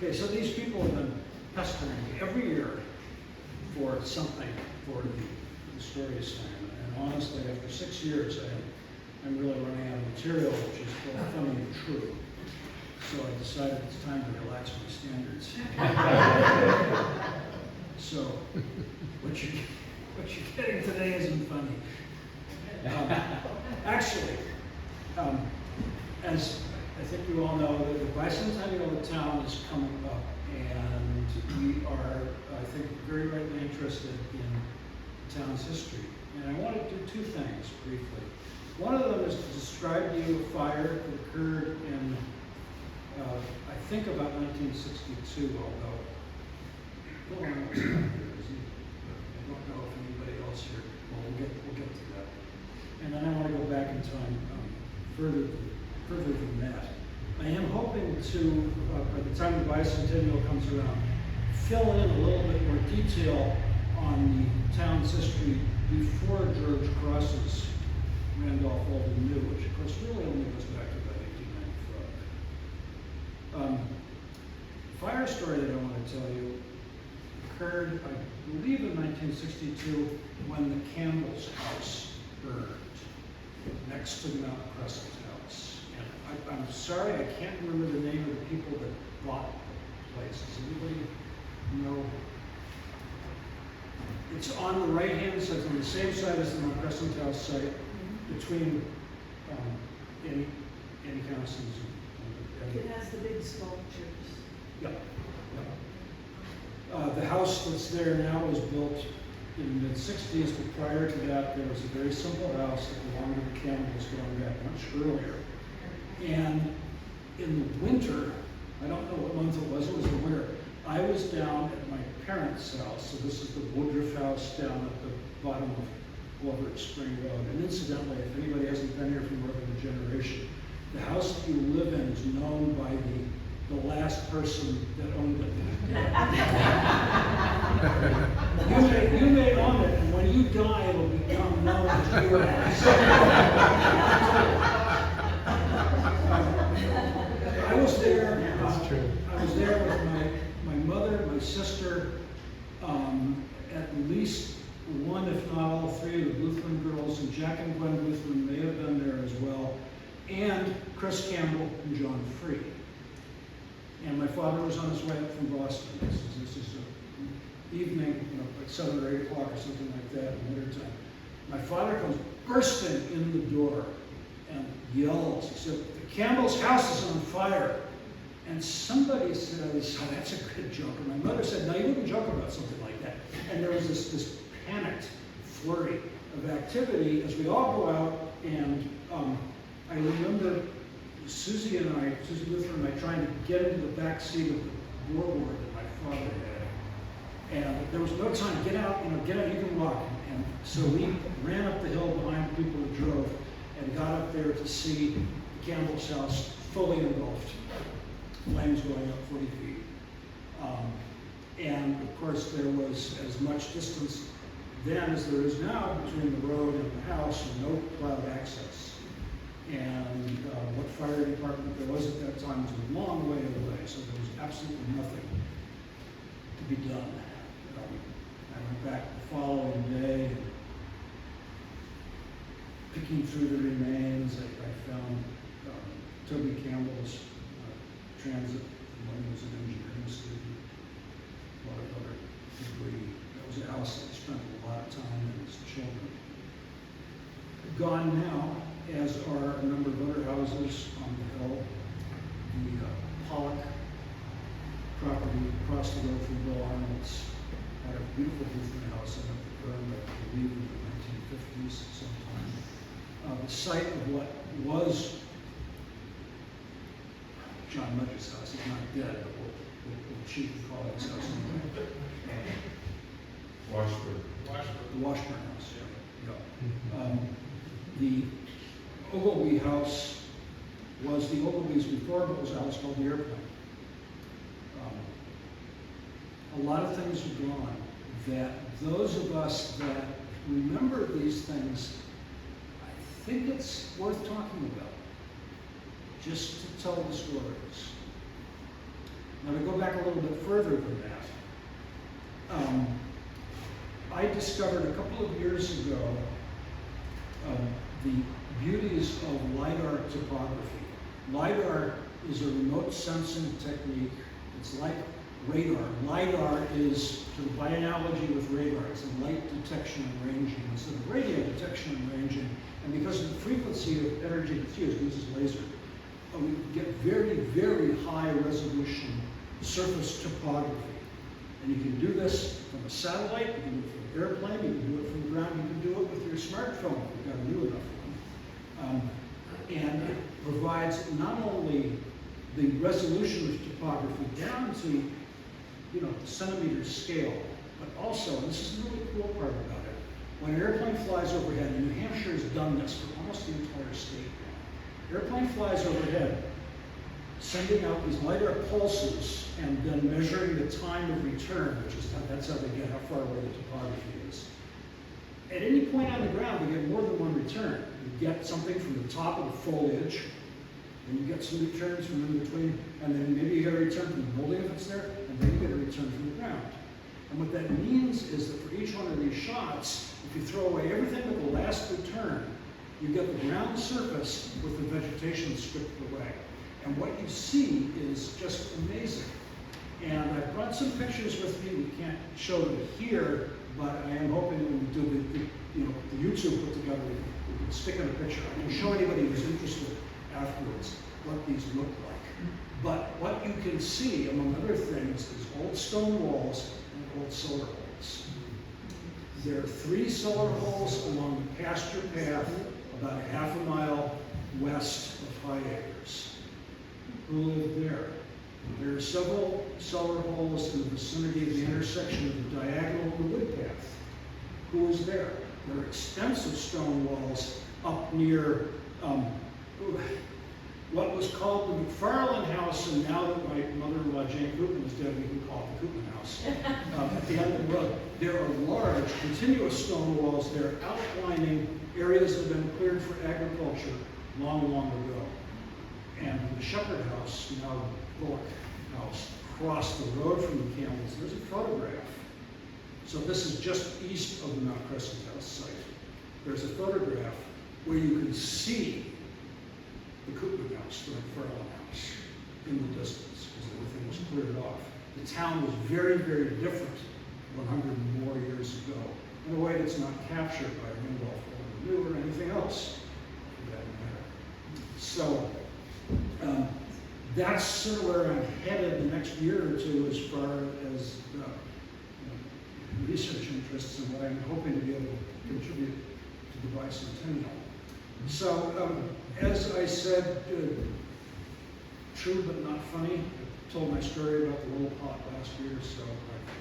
Okay, so these people have been pestering me every year for something for the stories thing. And honestly, after 6 years, I'm really running out of material, which is both funny and true. So I decided it's time to relax my standards. So what you're getting today isn't funny. Actually, as I think you all know, the bicentennial of the town is coming up, and we are, I think, very rightly interested in the town's history. And I want to do two things briefly. One of them is to describe to you a fire that occurred in, I think, about 1962, although Bill Arnold's not here, is he? I don't know if anybody else here. Well, we'll get to that. And then I want to go back in time further than that. I am hoping to, by the time the bicentennial comes around, fill in a little bit more detail on the town's history before George Cross's Randolph Old and New, which of course really only goes back to about 1895. Fire story that I want to tell you occurred, I believe, in 1962 when the Campbell's house burned next to Mount Crescent House. And I'm sorry, I can't remember the name of the people that bought the place. Does anybody know? It's on the right-hand side, it's on the same side as the Mount Crescent House site, between Annie Johnson's and It has the big sculptures. yeah. The house that's there now was built in the mid-60s, but prior to that, there was a very simple house that belonged to the Campbells going back much earlier. And in the winter, I don't know what month it was the winter, I was down at my parents' house, so this is the Woodruff house down at the bottom of Glover Spring Road. And incidentally, if anybody hasn't been here for more than a generation, the house that you live in is known by the last person that owned it. you may own it, and when you die, it'll become known as your house. I was there. I was there with my mother, my sister, at least one, if not all three, of the Lutheran girls, and Jack and Gwen Lutheran may have been there as well, and Chris Campbell and John Free. And my father was on his way up from Boston. This is an evening, like 7 or 8 o'clock or something like that in wintertime. My father comes bursting in the door and yells. He said, "The Campbell's house is on fire." And somebody said, "Oh, that's a good joke." And my mother said, "No, you wouldn't joke about something like that." And there was this panicked flurry of activity as we all go out, and I remember Susie Lutheran and I trying to get into the back seat of the board that my father had. And there was no time, get out, you can walk. And so we ran up the hill behind the people who drove and got up there to see the Campbell's house fully engulfed. Flames going up 40 feet. And of course there was as much distance then as there is now between the road and the house, and no plowed access. And what fire department there was at that time was a long way away, so there was absolutely nothing to be done. I went back the following day, and picking through the remains, I found Toby Campbell's transit when he was an engineering student, a lot of other debris. That was a house that spent a lot of time with his children. Gone now, as are a number of other houses on the hill. The Pollock property across the road from Bill Arnold's had a beautiful Lutheran house in it that burned, I believe, in the 1950s sometime. The site of what was John Mudge's house, he's not dead, but we'll cheat and call his house anyway. Washburn. The Washburn house, yeah. The Ogilvy house was the Ogilvy's before, but was a house called the Airplane. A lot of things are gone that those of us that remember these things, I think it's worth talking about, just to tell the stories. Now to go back a little bit further than that, I discovered a couple of years ago the beauties of LiDAR topography. LiDAR is a remote sensing technique. It's like radar. LiDAR is, by analogy with radar, it's a light detection and ranging instead of radio detection and ranging. And because of the frequency of energy that's used, it uses laser, we get very, very high resolution surface topography. And you can do this from a satellite, you can do it from an airplane, you can do it from the ground, you can do it with your smartphone if you've got a new enough one. And it provides not only the resolution of topography down to, centimeter scale, but also, and this is the really cool part about it, when an airplane flies overhead, and New Hampshire has done this for almost the entire state now. Airplane flies overhead, sending out these LiDAR pulses and then measuring the time of return, that's how they get how far away the topography is. At any point on the ground, we get more than one return. You get something from the top of the foliage, and you get some returns from in between, and then maybe you get a return from the building if it's there, and then you get a return from the ground. And what that means is that for each one of these shots, if you throw away everything but the last return, you get the ground surface with the vegetation stripped away. And what you see is just amazing. And I brought some pictures with me. We can't show them here, but I am hoping when we do the YouTube put together, we can stick in a picture. I can show anybody who's interested afterwards what these look like. But what you can see, among other things, is old stone walls and old solar holes. There are 3 solar holes along the pasture path about a half a mile west of High Acres. Who lived there? There are several solar holes in the vicinity of the intersection of the diagonal of the wood path. Who was there? There are extensive stone walls up near what was called the McFarland House, and now that my mother-in-law Jane Koopman is dead, we can call it the Koopman House. At the end of the road, there are large, continuous stone walls there outlining areas that have been cleared for agriculture long, long ago. And the Shepherd House, now Bullock House, across the road from the Campbells, there's a photograph. So this is just east of the Mount Crescent House site. There's a photograph where you can see the Koopman House, the McFarland House, in the distance, because everything was cleared off. The town was very, very different 100 and more years ago, in a way that's not captured by Randolph or New or anything else, for that matter. So, that's sort of where I'm headed the next year or two as far as research interests and what I'm hoping to be able to contribute to the bicentennial. So, as I said, true but not funny. I told my story about the little pot last year, so I